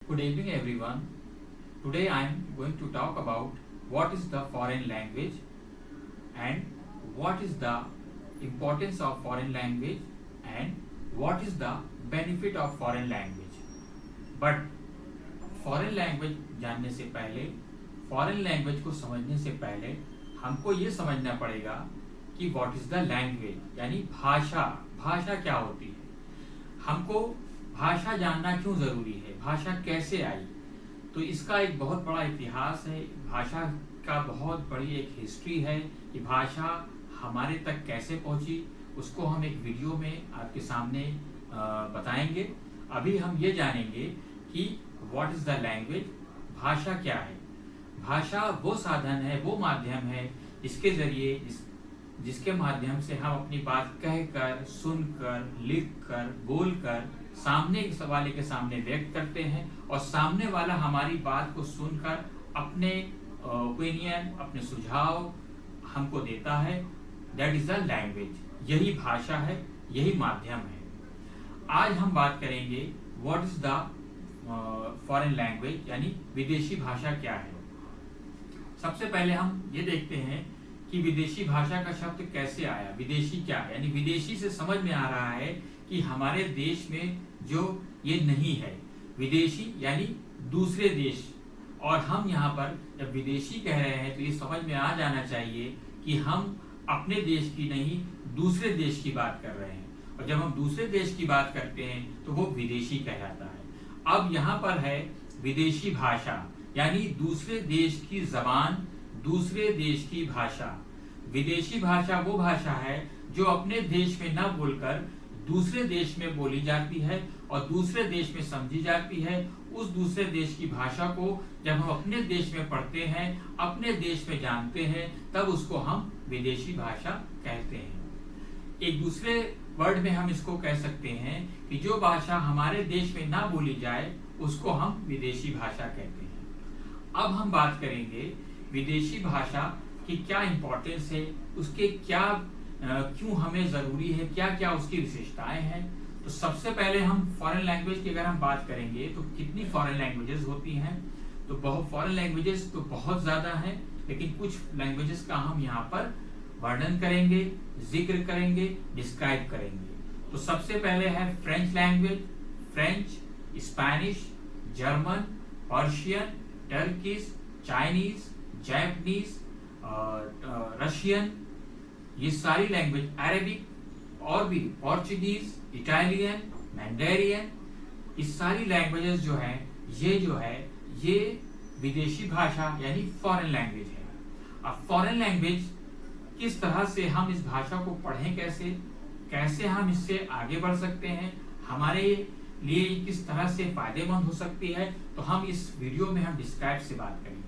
Good evening, everyone. Today I am going to talk about what is the foreign language and what is the importance of foreign language and what is the benefit of foreign language. But foreign language जानने से पहले, foreign language को समझने से पहले हमको ये समझना पड़ेगा कि what is the language, यानी भाषा. भाषा क्या होती है? हमको भाषा जानना क्यों जरूरी है, भाषा कैसे आई. तो इसका एक बहुत बड़ा इतिहास है, भाषा का बहुत बड़ी एक हिस्ट्री है कि भाषा हमारे तक कैसे पहुंची. उसको हम एक वीडियो में आपके सामने बताएंगे. अभी हम ये जानेंगे कि व्हाट इज द लैंग्वेज, भाषा क्या है. भाषा वो साधन है, वो माध्यम है जिसके जरिए जिसके माध्यम से हम अपनी बात कहकर, सुनकर, लिखकर, बोलकर सामने वाले के सामने व्यक्त करते हैं और सामने वाला हमारी बात को सुनकर अपने ओपिनियन, अपने सुझाव हमको देता है. That is the language. यही भाषा है, यही माध्यम है. आज हम बात करेंगे what is the foreign language, यानी विदेशी भाषा क्या है. सबसे पहले हम ये देखते हैं कि विदेशी भाषा का शब्द कैसे आया. विदेशी क्या है, यानी विदेशी से समझ में आ रहा है कि हमारे देश में जो ये नहीं है. विदेशी यानी दूसरे देश. और हम यहाँ पर जब विदेशी कह रहे हैं तो ये समझ में आ जाना चाहिए कि हम अपने देश की नहीं, दूसरे देश की बात कर रहे हैं. और जब हम दूसरे देश की बात करते हैं तो वो विदेशी कहलाता है. अब यहाँ पर है विदेशी भाषा, यानी दूसरे देश की जबान, दूसरे देश की भाषा. विदेशी भाषा वो भाषा है जो अपने देश में न बोलकर दूसरे देश में बोली जाती है और दूसरे देश में समझी जाती है. उस दूसरे देश की भाषा को जब हम अपने देश में पढ़ते हैं, अपने देश में जानते हैं, तब उसको हम विदेशी भाषा कहते हैं. एक दूसरे वर्ड में हम इसको कह सकते हैं कि जो भाषा हमारे देश में ना बोली जाए उसको हम विदेशी भाषा कहते हैं. अब हम बात करेंगे विदेशी भाषा की क्या इंपॉर्टेंस है, उसके क्या क्यों हमें जरूरी है, क्या क्या उसकी विशेषताएं हैं. तो सबसे पहले हम फॉरेन लैंग्वेज की अगर हम बात करेंगे तो कितनी फॉरेन लैंग्वेजेस होती हैं. तो बहुत फॉरेन लैंग्वेजेस तो बहुत ज्यादा हैं, लेकिन कुछ लैंग्वेजेस का हम यहाँ पर वर्णन करेंगे, जिक्र करेंगे, डिस्क्राइब करेंगे. तो सबसे पहले है French language. French, Spanish, German, Persian, Turkish, Chinese, Japanese, Russian, ये सारी लैंग्वेज, अरेबिक और भी पोर्चुगीज, इटालियन, मैंडेरियन, ये सारी लैंग्वेजेस जो है ये विदेशी भाषा यानी फॉरेन लैंग्वेज है. अब फॉरेन लैंग्वेज किस तरह से हम इस भाषा को पढ़ें, कैसे हम इससे आगे बढ़ सकते हैं, हमारे लिए किस तरह से फायदेमंद हो सकती है, तो हम इस वीडियो में हम डिस्क्राइब से बात करेंगे.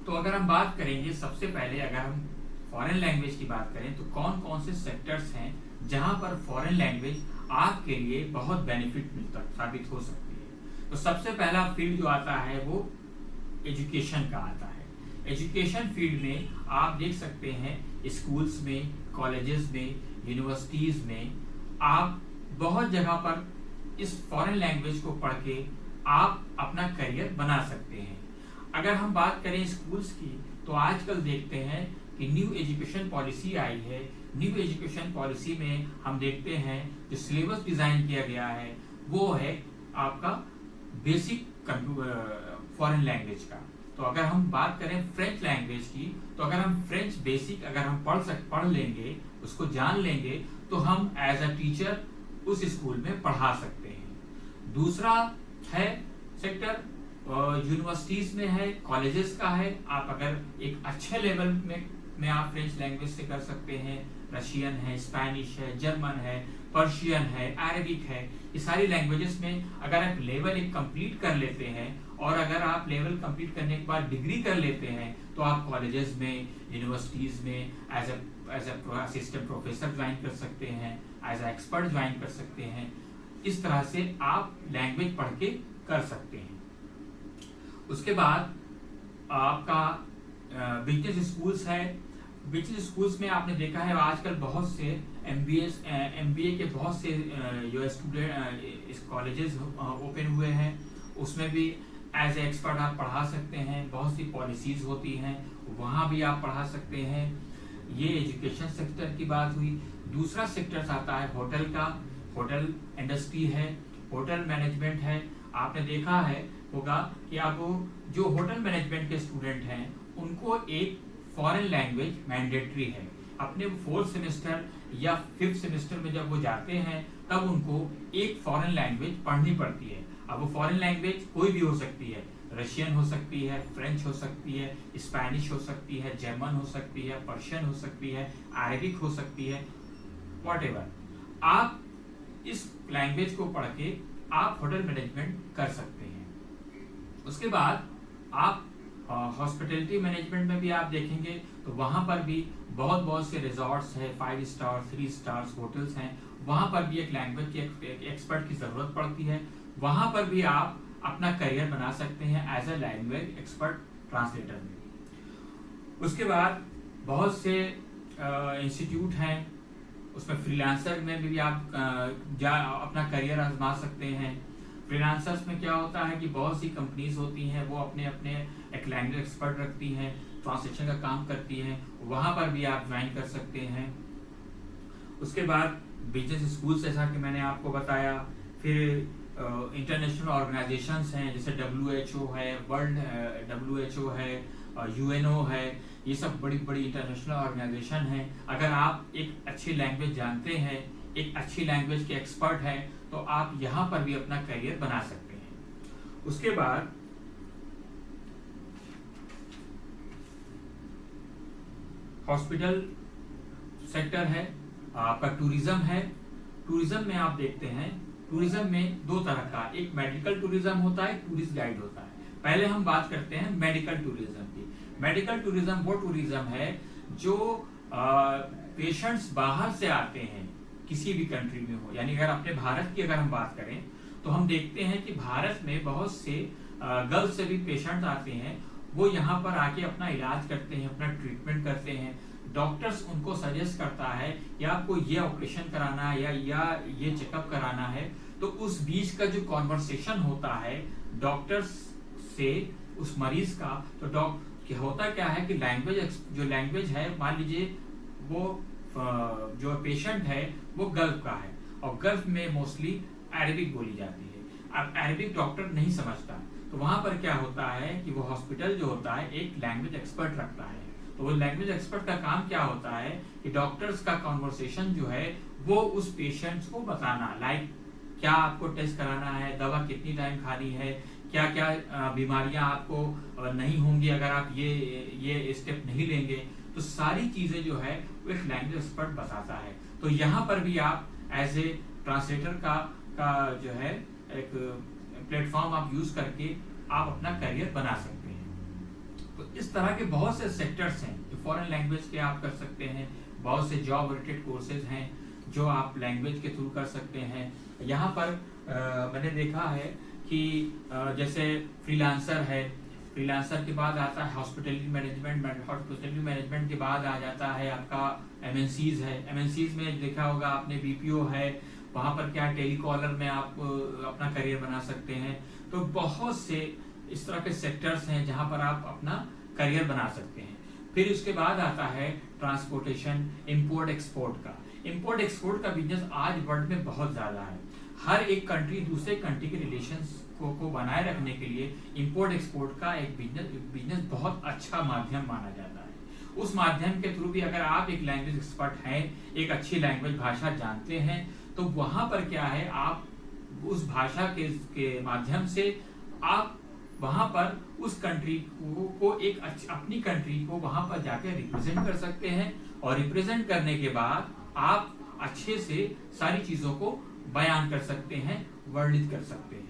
तो अगर हम बात करेंगे, सबसे पहले अगर हम फॉरेन लैंग्वेज की बात करें तो कौन कौन से सेक्टर्स हैं जहां पर फॉरेन लैंग्वेज आपके लिए बहुत बेनिफिट साबित हो सकती है. तो सबसे पहला फील्ड जो आता है वो एजुकेशन का आता है. एजुकेशन फील्ड में आप देख सकते हैं स्कूल्स में, कॉलेजेस में, यूनिवर्सिटीज में आप बहुत जगह पर इस फॉरेन लैंग्वेज को पढ़ के आप अपना करियर बना सकते हैं. अगर हम बात करें स्कूल्स की तो आजकल देखते हैं कि न्यू एजुकेशन पॉलिसी आई है. न्यू एजुकेशन पॉलिसी में हम देखते हैं जो सिलेबस डिजाइन किया गया है वो है आपका बेसिक फॉरेन लैंग्वेज का. तो अगर हम बात करें फ्रेंच लैंग्वेज की, तो अगर हम फ्रेंच बेसिक अगर हम पढ़ लेंगे, उसको जान लेंगे, तो हम एज अ टीचर उस स्कूल में पढ़ा सकते हैं. दूसरा है सेक्टर यूनिवर्सिटीज में है, कॉलेजेस का है. आप अगर एक अच्छे लेवल में आप फ्रेंच लैंग्वेज से कर सकते हैं. रशियन है, स्पेनिश है, जर्मन है, पर्शियन है, अरेबिक है, ये सारी लैंग्वेजेस में अगर आप लेवल एक कंप्लीट कर लेते हैं और अगर आप लेवल कंप्लीट करने के बाद डिग्री कर लेते हैं तो आप कॉलेजेस में, यूनिवर्सिटीज में as a assistant professor join कर सकते हैं, एज अ एक्सपर्ट ज्वाइन कर सकते हैं. इस तरह से आप लैंग्वेज पढ़ के कर सकते हैं. उसके बाद आपका बिजनेस स्कूल्स है. बिजनेस स्कूल्स में आपने देखा है आजकल बहुत से एमबीए के बहुत से जो स्टूडेंट कॉलेजेस ओपन हुए हैं. उसमें भी एज ए एक्सपर्ट आप पढ़ा सकते हैं। बहुत सी पॉलिसीज होती हैं, वहाँ भी आप पढ़ा सकते हैं। ये एजुकेशन सेक्टर की बात हुई। दूसरा सेक्टर आता है होटल का। होटल इंडस्ट्री है, होटल मैनेजमेंट है। आपने देखा है होगा कि अब जो होटल मैनेजमेंट के स्टूडेंट हैं उनको एक फॉरेन लैंग्वेज मैंडेटरी है। अपने 4th सेमेस्टर या 5th सेमेस्टर में जब वो जाते हैं तब उनको एक फॉरेन लैंग्वेज पढ़नी पड़ती है। अब वो फॉरेन लैंग्वेज कोई भी हो सकती है, रशियन हो सकती है, फ्रेंच हो सकती है, स्पेनिश हो सकती है, जर्मन हो सकती है, पर्शियन हो सकती है, अरेबिक हो सकती है, व्हाटएवर। आप इस लैंग्वेज को पढ़ के आप होटल मैनेजमेंट कर सकते हैं। उसके बाद आप हॉस्पिटैलिटी मैनेजमेंट में भी आप देखेंगे तो वहां पर भी बहुत से रिजॉर्ट्स है, 5 स्टार 3 स्टार्स होटल्स हैं। वहां पर भी एक लैंग्वेज के एक्सपर्ट की जरूरत पड़ती है। वहां पर भी आप अपना करियर बना सकते हैं as a language expert translator में। उसके बाद बहुत से इंस्टीट्यूट हैं, उसमें फ्रीलांसर में भी आप अपना करियर आजमा सकते हैं। फ्रीलांसर्स में क्या होता है कि बहुत सी कंपनीज होती हैं, वो अपने अपने एक लैंग्वेज एक्सपर्ट रखती हैं, ट्रांसलेशन का काम करती हैं, वहां पर भी आप ज्वाइन कर सकते हैं। उसके बाद बिजनेस स्कूल जैसा कि मैंने आपको बताया। फिर इंटरनेशनल ऑर्गेनाइजेशंस हैं, जैसे WHO है, वर्ल्ड WHO है, UNO है। ये सब बड़ी बड़ी इंटरनेशनल ऑर्गेनाइजेशन हैं। अगर आप एक अच्छी लैंग्वेज जानते हैं, एक अच्छी लैंग्वेज के एक्सपर्ट हैं, तो आप यहाँ पर भी अपना करियर बना सकते हैं। उसके बाद हॉस्पिटल सेक्टर है, आपका टूरिज्म है। टूरिज्म में आप देखते हैं, टूरिज्म में 2 तरह का, एक मेडिकल टूरिज्म होता है, टूरिस्ट गाइड होता है। पहले हम बात करते हैं मेडिकल टूरिज्म की। मेडिकल टूरिज्म वो टूरिज्म है जो पेशेंट्स बाहर से आते हैं, किसी भी कंट्री में हो। यानी अगर अपने भारत की अगर हम बात करें तो हम देखते हैं कि भारत में बहुत से गल्फ से भी पेशेंट्स आते हैं। वो यहाँ पर आके अपना इलाज करते हैं, अपना ट्रीटमेंट करते हैं। डॉक्टर्स उनको सजेस्ट करता है कि आपको ये ऑपरेशन कराना है या ये चेकअप कराना है। तो उस बीच का जो कॉन्वर्सेशन होता है डॉक्टर्स से उस मरीज का, तो होता क्या है कि लैंग्वेज है, मान लीजिए वो जो पेशेंट है वो गल्फ का है और गल्फ में मोस्टली अरेबिक बोली जाती है। अब अरेबिक डॉक्टर नहीं समझता, तो वहां पर क्या होता है कि वो हॉस्पिटल जो होता है एक लैंग्वेज एक्सपर्ट रखता है। तो वो लैंग्वेज एक्सपर्ट का काम क्या होता है कि डॉक्टर्स का कॉन्वर्सेशन जो है वो उस पेशेंट्स को बताना, लाइक क्या आपको टेस्ट कराना है, दवा कितनी टाइम खानी है, क्या क्या बीमारियां आपको नहीं होंगी अगर आप ये स्टेप नहीं लेंगे। तो सारी चीजें जो है वो एक लैंग्वेज एक्सपर्ट बताता है। तो यहाँ पर भी आप एज ए ट्रांसलेटर का जो है एक प्लेटफॉर्म आप यूज करके आप अपना करियर बना सकते हैं। तो इस तरह के बहुत से सेक्टर्स हैं जो फॉरेन लैंग्वेज के आप कर सकते हैं। बहुत से जॉब रिलेटेड कोर्सेज हैं जो आप लैंग्वेज के थ्रू कर सकते हैं। यहाँ पर मैंने देखा है कि जैसे फ्रीलांसर है, फ्रीलांसर के बाद आता है हॉस्पिटैलिटी मैनेजमेंट, हॉस्पिटैलिटी मैनेजमेंट के बाद आ जाता है आपका MNCs है। MNCs में देखा होगा आपने BPO है, वहाँ पर क्या टेलीकॉलर में आप अपना करियर बना सकते हैं। तो बहुत से इस तरह के सेक्टर्स हैं जहाँ पर आप अपना करियर बना सकते हैं। फिर उसके बाद आता है ट्रांसपोर्टेशन, इम्पोर्ट एक्सपोर्ट का। इम्पोर्ट एक्सपोर्ट का बिजनेस आज वर्ल्ड में बहुत ज्यादा है। हर एक कंट्री दूसरे कंट्री के रिलेशंस को बनाए रखने के लिए इंपोर्ट एक्सपोर्ट का एक बिजनेस बहुत अच्छा माध्यम माना जाता है। उस माध्यम के थ्रू भी अगर आप एक लैंग्वेज एक्सपर्ट हैं, एक अच्छी लैंग्वेज भाषा जानते हैं, तो वहां पर क्या है, आप उस भाषा के माध्यम से आप वहां पर उस कंट्री को एक अपनी कंट्री को वहां पर जाकर रिप्रेजेंट कर सकते हैं। और रिप्रेजेंट करने के बाद आप अच्छे से सारी चीजों को बयान कर सकते हैं, वर्णित कर सकते हैं।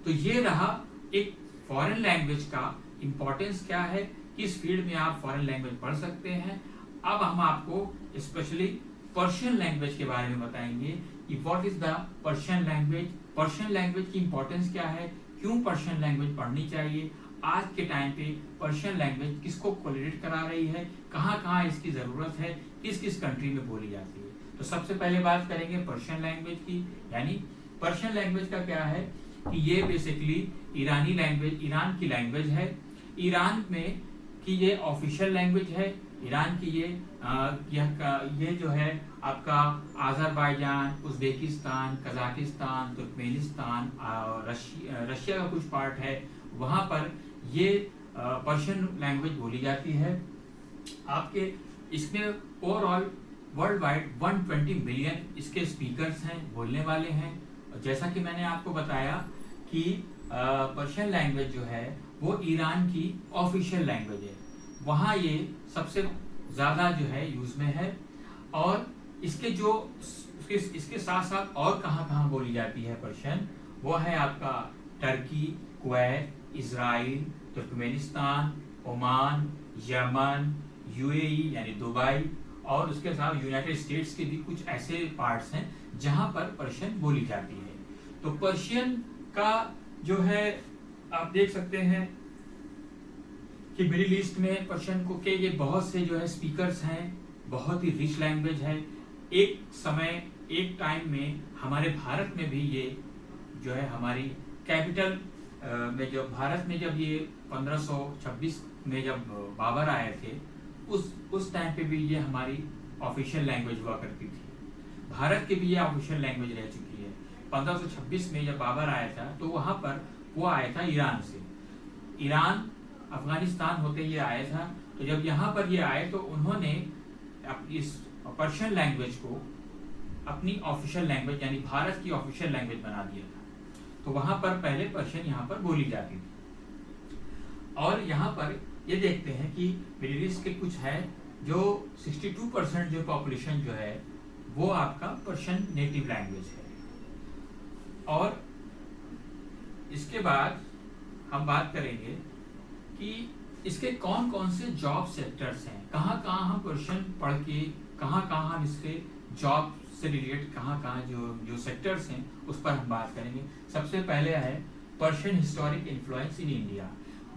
तो ये रहा एक फॉरेन लैंग्वेज का इम्पोर्टेंस क्या है, किस फील्ड में आप फॉरेन लैंग्वेज पढ़ सकते हैं। अब हम आपको स्पेशली पर्शियन लैंग्वेज के बारे में बताएंगे कि what is the Persian language, Persian language की इम्पोर्टेंस क्या है, क्यों पर्शियन लैंग्वेज पढ़नी चाहिए, आज के टाइम पे पर्शियन लैंग्वेज किसको कोलरेट करा रही है, कहाँ इसकी जरूरत है, किस किस कंट्री में बोली जाती है। तो सबसे पहले बात करेंगे पर्शियन लैंग्वेज की। यानी पर्शियन लैंग्वेज का क्या है कि ये बेसिकली ईरानी लैंग्वेज, ईरान की लैंग्वेज है। ईरान में कि ये ऑफिशियल लैंग्वेज है ईरान की। ये जो है आपका आज़रबाईजान, उज़्बेकिस्तान, कजाकिस्तान, तुर्कमेनिस्तान और रशिया का कुछ पार्ट है, वहाँ पर ये पर्शियन लैंग्वेज बोली जाती है। आपके इसमें ओवरऑल वर्ल्ड वाइड 120 मिलियन इसके स्पीकर्स हैं, बोलने वाले हैं। जैसा कि मैंने आपको बताया कि पर्शियन लैंग्वेज जो है वो ईरान की ऑफिशियल लैंग्वेज है, वहाँ ये सबसे ज़्यादा जो है यूज़ में है। और इसके साथ साथ और कहाँ बोली जाती है पर्शियन, वो है आपका Turkey, Kuwait, Israel, Turkmenistan, Oman, Yemen, UAE यानी दुबई, और उसके साथ यूनाइटेड स्टेट्स के भी कुछ ऐसे पार्ट्स हैं जहां पर पर्शियन बोली जाती है। तो पर्शियन का जो है आप देख सकते हैं कि मिडिल ईस्ट में पर्शियन को के ये बहुत से जो है स्पीकर्स हैं, बहुत ही रिच लैंग्वेज है। एक टाइम में हमारे भारत में भी ये जो है हमारी कैपिटल में, जब भारत में जब ये 1526 में जब बाबर आए थे, उस टाइम पे भी ये हमारी ऑफिशियल लैंग्वेज हुआ करती थी। भारत की भी ये ऑफिशियल लैंग्वेज रह चुकी है। 1526 में जब बाबर आया था तो वहां पर वो आया था ईरान से, ईरान अफगानिस्तान होते ये आया था। तो जब यहाँ पर ये आए तो उन्होंने इस पर्शियन लैंग्वेज को अपनी ऑफिशियल लैंग्वेज यानी भारत की ऑफिशियल लैंग्वेज बना दिया था। तो वहां पर पहले पर्शियन यहाँ पर बोली जाती थी। और यहाँ पर ये देखते हैं कि मिडिल ईस्ट के कुछ है जो 62% जो पॉपुलेशन जो है वो आपका पर्शियन नेटिव लैंग्वेज है। और इसके बाद हम बात करेंगे कि इसके कौन कौन से जॉब सेक्टर्स हैं, कहाँ हम पर्शियन पढ़ के कहाँ हम इसके जॉब से रिलेटेड कहाँ जो सेक्टर्स हैं उस पर हम बात करेंगे। सबसे पहले है Persian historic influence in India.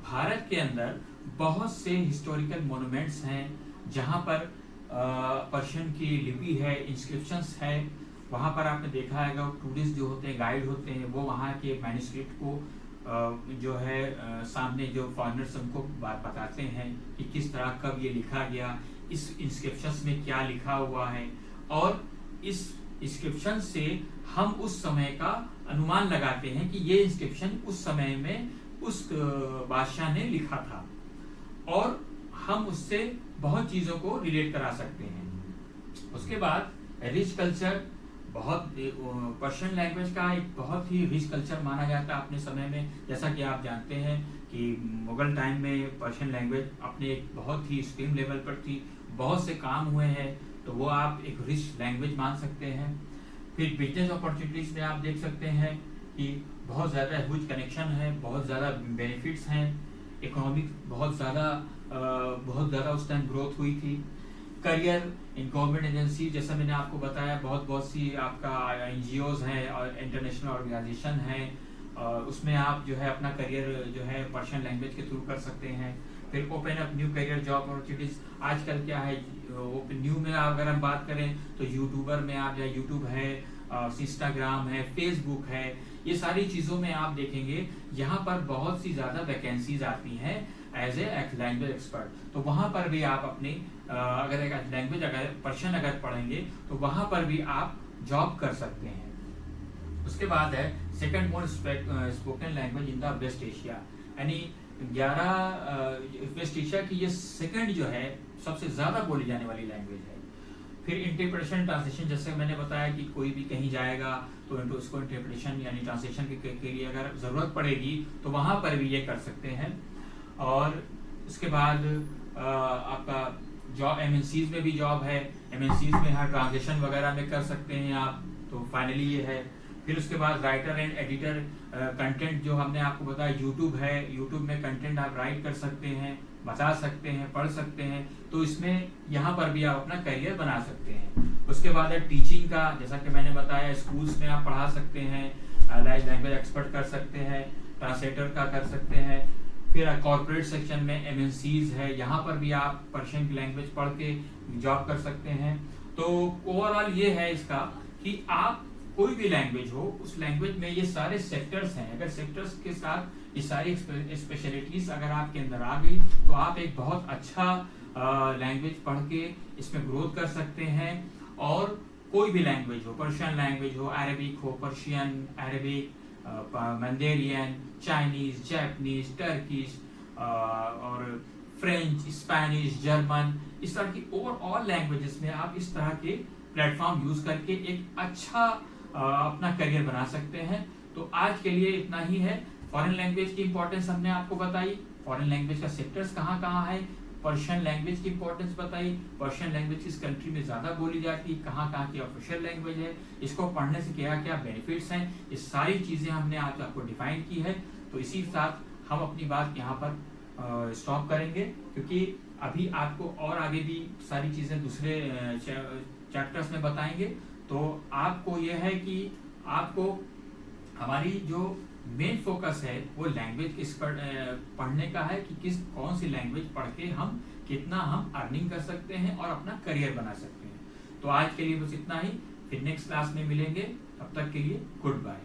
Bharat के अंदर बहुत से हिस्टोरिकल मोन्यूमेंट्स हैं जहाँ पर पर्शियन की लिपि है, इंस्क्रिप्शंस है। वहाँ पर आपने देखा है टूरिस्ट जो होते हैं, गाइड होते हैं, वो वहाँ के मैन्युस्क्रिप्ट को जो है सामने जो फॉरेनर्स उनको बात बताते हैं कि किस तरह कब ये लिखा गया, इस इंस्क्रिप्शंस में क्या लिखा हुआ है, और इस इंस्क्रिप्शन से हम उस समय का अनुमान लगाते हैं कि ये इंस्क्रिप्शन उस समय में उस बादशाह ने लिखा था, और हम उससे बहुत चीजों को रिलेट करा सकते हैं। उसके बाद रिच कल्चर, बहुत पर्शियन लैंग्वेज का एक बहुत ही रिच कल्चर माना जाता है अपने समय में। जैसा कि आप जानते हैं कि मुगल टाइम में पर्शियन लैंग्वेज अपने एक बहुत ही एक्सट्रीम लेवल पर थी, बहुत से काम हुए हैं, तो वो आप एक रिच लैंग्वेज मान सकते हैं। फिर बिजनेस अपॉर्चुनिटीज में आप देख सकते हैं कि बहुत ज़्यादा ह्यूज कनेक्शन है, बहुत ज़्यादा बेनिफिट्स हैं, इकोनॉमिक बहुत ज़्यादा उस टाइम ग्रोथ हुई थी। करियर इन गवर्नमेंट एजेंसी, जैसा मैंने आपको बताया, बहुत सी आपका NGOs हैं और इंटरनेशनल ऑर्गेनाइजेशन है, उसमें आप जो है अपना करियर जो है पर्शियन लैंग्वेज के थ्रू कर सकते हैं। फिर open up new career job opportunities. आजकल क्या है, न्यू में अगर हम बात करें तो यूट्यूबर में आप, या यूट्यूब है, इंस्टाग्राम है, फेसबुक है, ये सारी चीज़ों में आप देखेंगे यहाँ पर बहुत सी ज़्यादा वैकेंसीज आती हैं एज ए लैंग्वेज एक्सपर्ट। तो वहाँ पर भी आप अपनी अगर एक लैंग्वेज अगर पर्शियन अगर पढ़ेंगे तो वहाँ पर भी आप जॉब कर सकते हैं। उसके बाद है second most spoken language in the West Asia, यानी 11 वेस्ट एशिया की ये सेकंड जो है सबसे ज़्यादा बोली जाने वाली लैंग्वेज है। फिर इंटरप्रिटेशन ट्रांसलेशन, जैसे मैंने बताया कि कोई भी कहीं जाएगा तो उसको इंटरप्रिटेशन यानी ट्रांसलेशन के लिए अगर ज़रूरत पड़ेगी तो वहाँ पर भी ये कर सकते हैं। और उसके बाद आपका जॉब MNCs में भी जॉब है, MNCs में हर ट्रांसलेशन वगैरह में कर सकते हैं आप, तो फाइनली ये है। फिर उसके बाद राइटर एंड एडिटर, कंटेंट जो हमने आपको बताया, यूट्यूब है, यूट्यूब में कंटेंट आप राइट कर सकते हैं, बता सकते हैं, पढ़ सकते हैं, तो इसमें यहाँ पर भी आप अपना करियर बना सकते हैं। उसके बाद है टीचिंग का, जैसा कि मैंने बताया, स्कूल्स में आप पढ़ा सकते हैं, लैंग्वेज एक्सपर्ट कर सकते हैं, ट्रांसलेटर का कर सकते हैं। फिर कॉर्पोरेट सेक्शन में MNCs है, यहाँ पर भी आप पर्शियन की लैंग्वेज पढ़ के जॉब कर सकते हैं। तो ओवरऑल ये है इसका कि आपको कोई भी लैंग्वेज हो, उस लैंग्वेज में ये सारे सेक्टर्स हैं, अगर सेक्टर्स के साथ ये सारी स्पेशलिटीज अगर आपके अंदर आ गई तो आप एक बहुत अच्छा लैंग्वेज पढ़ के इसमें ग्रोथ कर सकते हैं। और कोई भी लैंग्वेज हो, पर्शियन लैंग्वेज हो, अरेबिक हो, Persian, Arabic, mandarin, Chinese, Japanese, Turkish और फ्रेंच, स्पेनिश, जर्मन, इस तरह की ओवरऑल लैंग्वेजेस में आप इस तरह के प्लेटफॉर्म यूज करके एक अच्छा अपना करियर बना सकते हैं। तो आज के लिए इतना ही है। फॉरेन लैंग्वेज की इंपॉर्टेंस हमने आपको बताई, फॉरेन लैंग्वेज का सेक्टर्स कहाँ कहाँ है, पर्शियन लैंग्वेज की इंपॉर्टेंस बताई, पर्शियन लैंग्वेज किस कंट्री में ज्यादा बोली जाती है, कहाँ कहाँ की ऑफिशियल लैंग्वेज है, इसको पढ़ने से क्या क्या बेनिफिट्स हैं, ये सारी चीजें हमने आज आपको डिफाइन की है। तो इसी के साथ हम अपनी बात यहाँ पर स्टॉप करेंगे, क्योंकि अभी आपको और आगे भी सारी चीजें दूसरे चैप्टर्स में बताएंगे। तो आपको यह है कि आपको हमारी जो मेन फोकस है वो लैंग्वेज किस पर पढ़ने का है, कि किस कौन सी लैंग्वेज पढ़ के हम कितना हम अर्निंग कर सकते हैं और अपना करियर बना सकते हैं। तो आज के लिए बस इतना ही, फिर नेक्स्ट क्लास में मिलेंगे, तब तक के लिए गुड बाय।